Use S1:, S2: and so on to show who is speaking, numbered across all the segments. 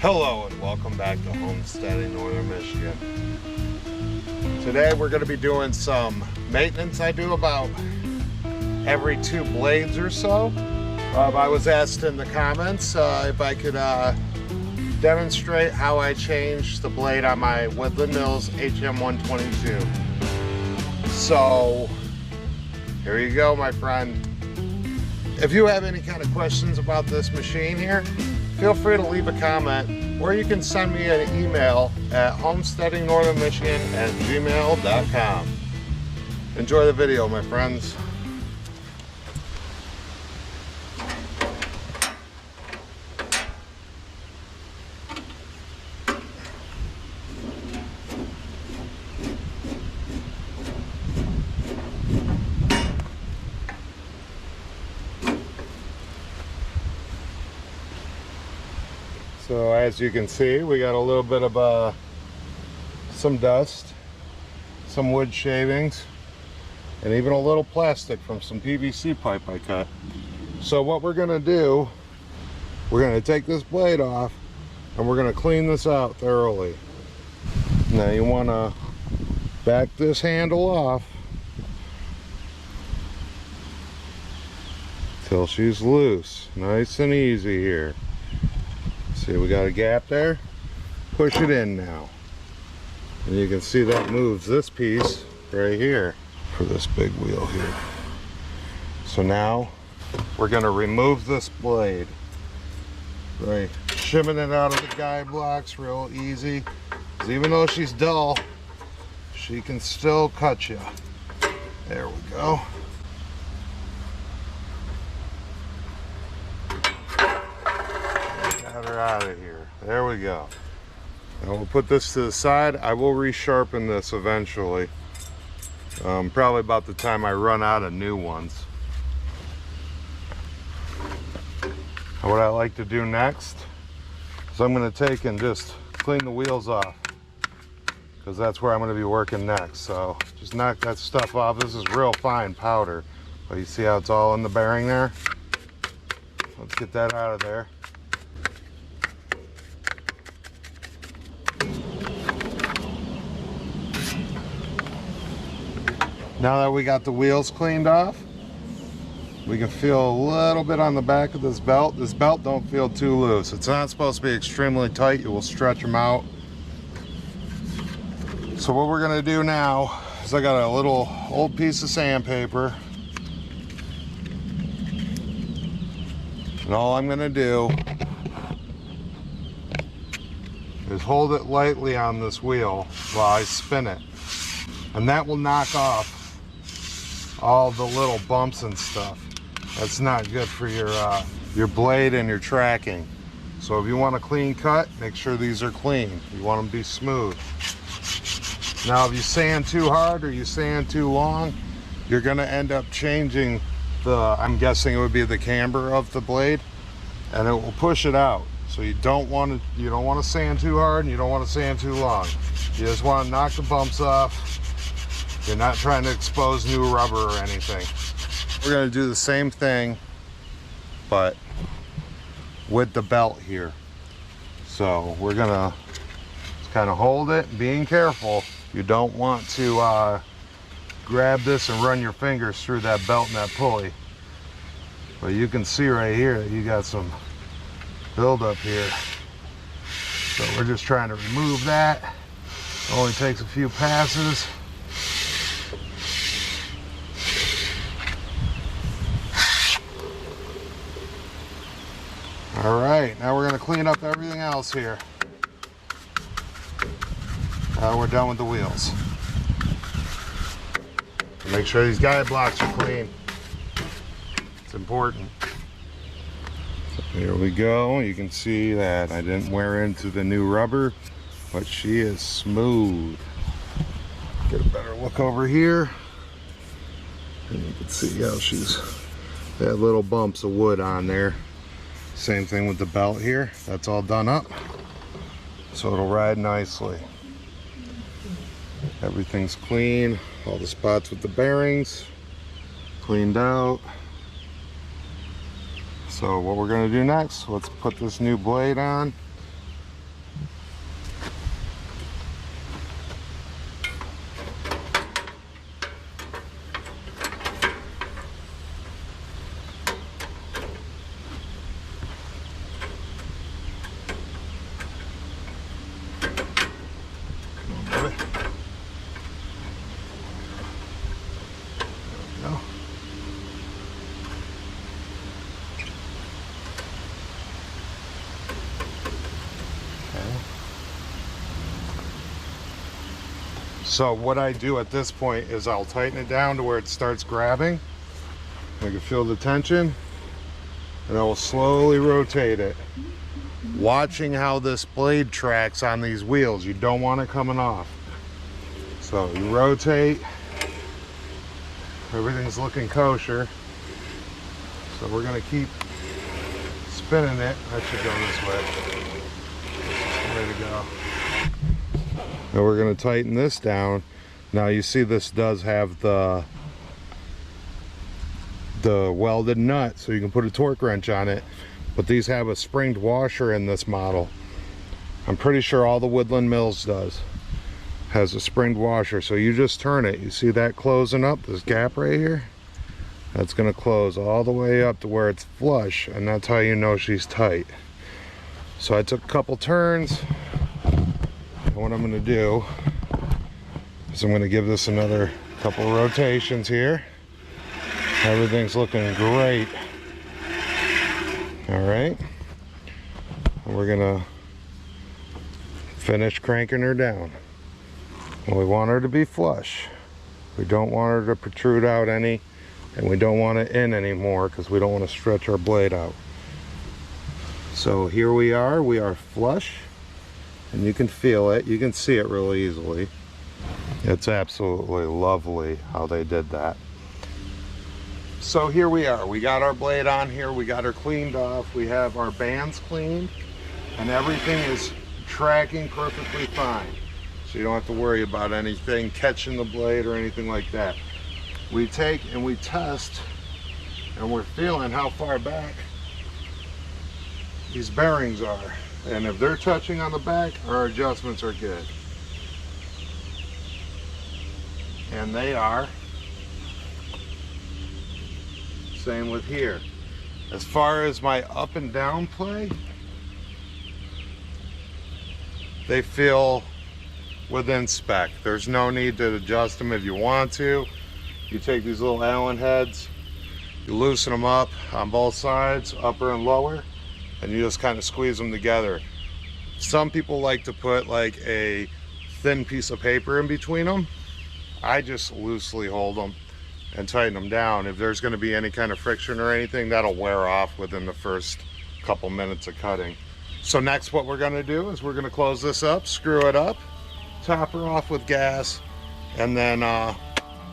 S1: Hello and welcome back to Homesteading Northern Michigan. Today we're going to be doing some maintenance. I do about every 2 blades or so. I was asked in the comments if I could demonstrate how I changed the blade on my Woodland Mills Hm122. So here you go, my friend. If you have any kind of questions about this machine here, feel free to leave a comment, or you can send me an email at homesteadingnorthernmichigan@gmail.com. Enjoy the video, my friends. So as you can see, we got a little bit of some dust, some wood shavings, and even a little plastic from some PVC pipe I cut. So what we're going to do, we're going to take this blade off and we're going to clean this out thoroughly. Now you want to back this handle off till she's loose. Nice and easy here. See, we got a gap there. Push it in now. And you can see that moves this piece right here for this big wheel here. So now we're going to remove this blade. Right, shimming it out of the guide blocks real easy. 'Cause even though she's dull, she can still cut you. There we go. Out of here. There we go. Now we'll put this to the side. I will resharpen this eventually. Probably about the time I run out of new ones. And what I like to do next is I'm going to take and just clean the wheels off, because that's where I'm going to be working next. So just knock that stuff off. This is real fine powder, but you see how it's all in the bearing there? Let's get that out of there. Now that we got the wheels cleaned off, we can feel a little bit on the back of this belt. This belt don't feel too loose. It's not supposed to be extremely tight. You will stretch them out. So what we're gonna do now is I got a little old piece of sandpaper. And all I'm gonna do is hold it lightly on this wheel while I spin it. And that will knock off all the little bumps and stuff. That's not good for your blade and your tracking. So if you want a clean cut, make sure these are clean. You want them to be smooth. Now if you sand too hard or you sand too long, you're gonna end up changing the, I'm guessing it would be the camber of the blade, and it will push it out. So you don't want to sand too hard and you don't want to sand too long. You just want to knock the bumps off. You're not trying to expose new rubber or anything. We're going to do the same thing, but with the belt here. So we're going to kind of hold it, being careful. You don't want to grab this and run your fingers through that belt and that pulley. But you can see right here that you got some buildup here. So we're just trying to remove that. It only takes a few passes. All right, now we're going to clean up everything else here. Now we're done with the wheels. Make sure these guide blocks are clean. It's important. There we go. You can see that I didn't wear into the new rubber, but she is smooth. Get a better look over here. And you can see how she's had little bumps of wood on there. Same thing with the belt here. That's all done up. So it'll ride nicely. Everything's clean. All the spots with the bearings cleaned out. So what we're going to do next, let's put this new blade on So what I do at this point is I'll tighten it down to where it starts grabbing. I can feel the tension, and I will slowly rotate it, watching how this blade tracks on these wheels. You don't want it coming off. So you rotate, everything's looking kosher. So we're gonna keep spinning it. I should go this way. Way to go. Now we're going to tighten this down. Now you see this does have the welded nut, so you can put a torque wrench on it, but these have a springed washer in this model. I'm pretty sure all the Woodland mills has a springed washer, so you just turn it. You see that closing up, this gap right here? That's going to close all the way up to where it's flush, and that's how you know she's tight. So I took a couple turns, and what I'm going to do is I'm going to give this another couple rotations here. Everything's looking great. All right, and we're going to finish cranking her down. And we want her to be flush. We don't want her to protrude out any, and we don't want it in anymore because we don't want to stretch our blade out. So here we are flush, and you can feel it, you can see it really easily. It's absolutely lovely how they did that. So here we are, we got our blade on here, we got her cleaned off, we have our bands cleaned, and everything is tracking perfectly fine. So you don't have to worry about anything catching the blade or anything like that. We take and we test, and we're feeling how far back these bearings are, and if they're touching on the back, our adjustments are good, and they are. Same with here. As far as my up and down play, they feel within spec. There's no need to adjust them. If you want to, you take these little Allen heads, you loosen them up on both sides, upper and lower, and you just kind of squeeze them together. Some people like to put like a thin piece of paper in between them. I just loosely hold them and tighten them down. If there's going to be any kind of friction or anything, that'll wear off within the first couple minutes of cutting. So next what we're going to do is we're going to close this up, screw it up, top her off with gas, and then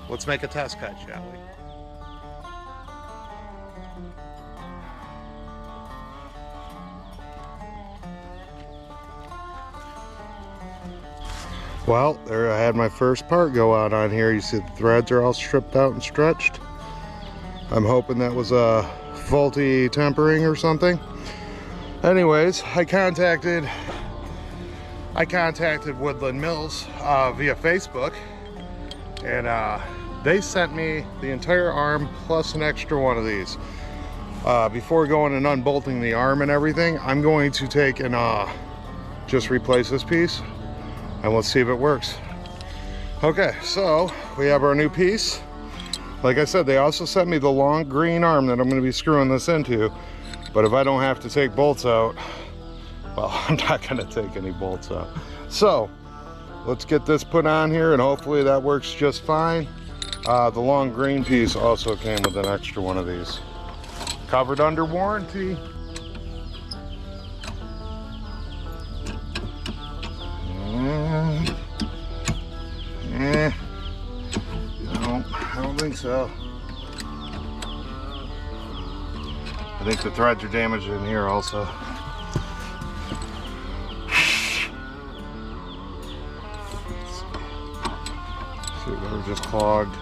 S1: let's make a test cut, shall we? Well, there I had my first part go out on here. You see the threads are all stripped out and stretched. I'm hoping that was a faulty tempering or something. Anyways, I contacted Woodland Mills via Facebook, and they sent me the entire arm plus an extra one of these. Before going and unbolting the arm and everything, I'm going to take and just replace this piece, and let's see if it works. Okay, so we have our new piece. Like I said, they also sent me the long green arm that I'm going to be screwing this into, but if I don't have to take bolts out, well, I'm not going to take any bolts out. So let's get this put on here, and hopefully that works just fine. The long green piece also came with an extra one of these, covered under warranty. No, I don't think so. I think the threads are damaged in here also. See, they were just clogged.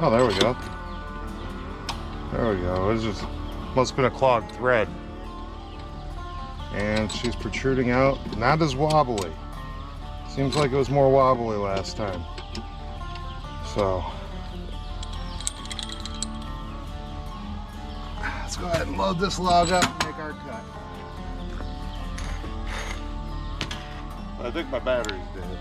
S1: Oh, there we go. There we go. It just must have been a clogged thread. And she's protruding out, not as wobbly. Seems like it was more wobbly last time. So let's go ahead and load this log up and make our cut. I think my battery's dead.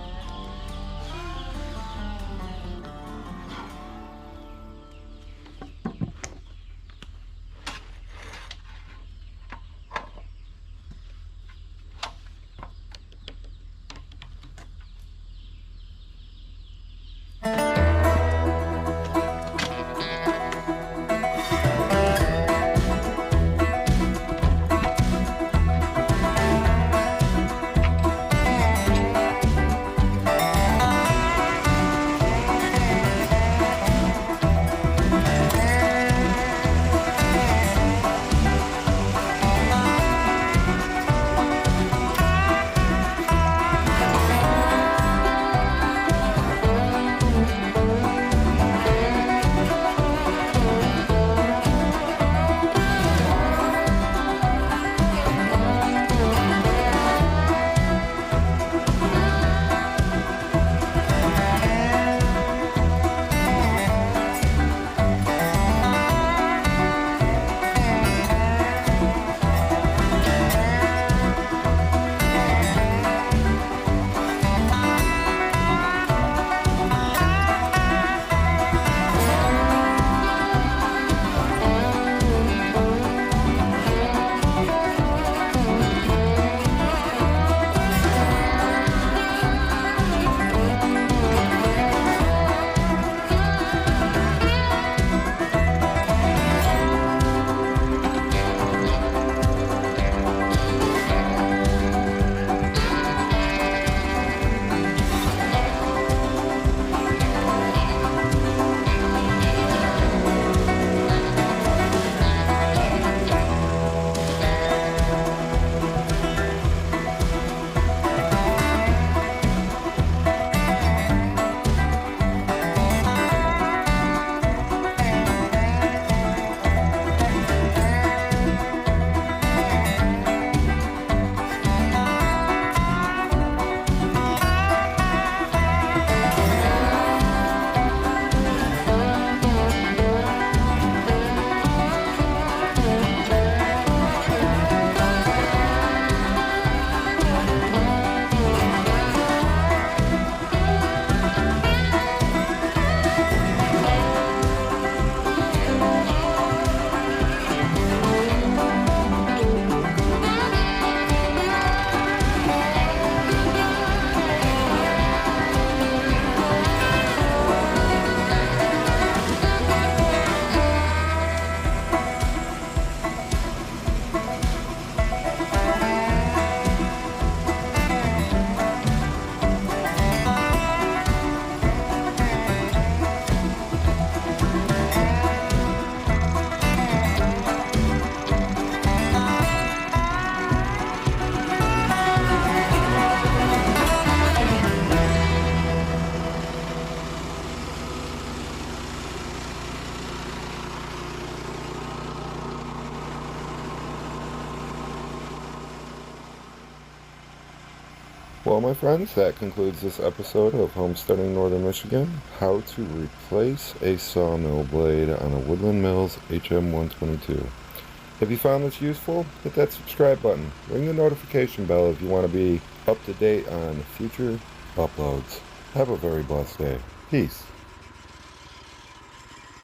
S2: Well, my friends, that concludes this episode of Homesteading Northern Michigan, how to replace a sawmill blade on a Woodland Mills Hm122. If you found this useful, hit that subscribe button. Ring the notification bell if you want to be up to date on future uploads. Have a very blessed day. Peace.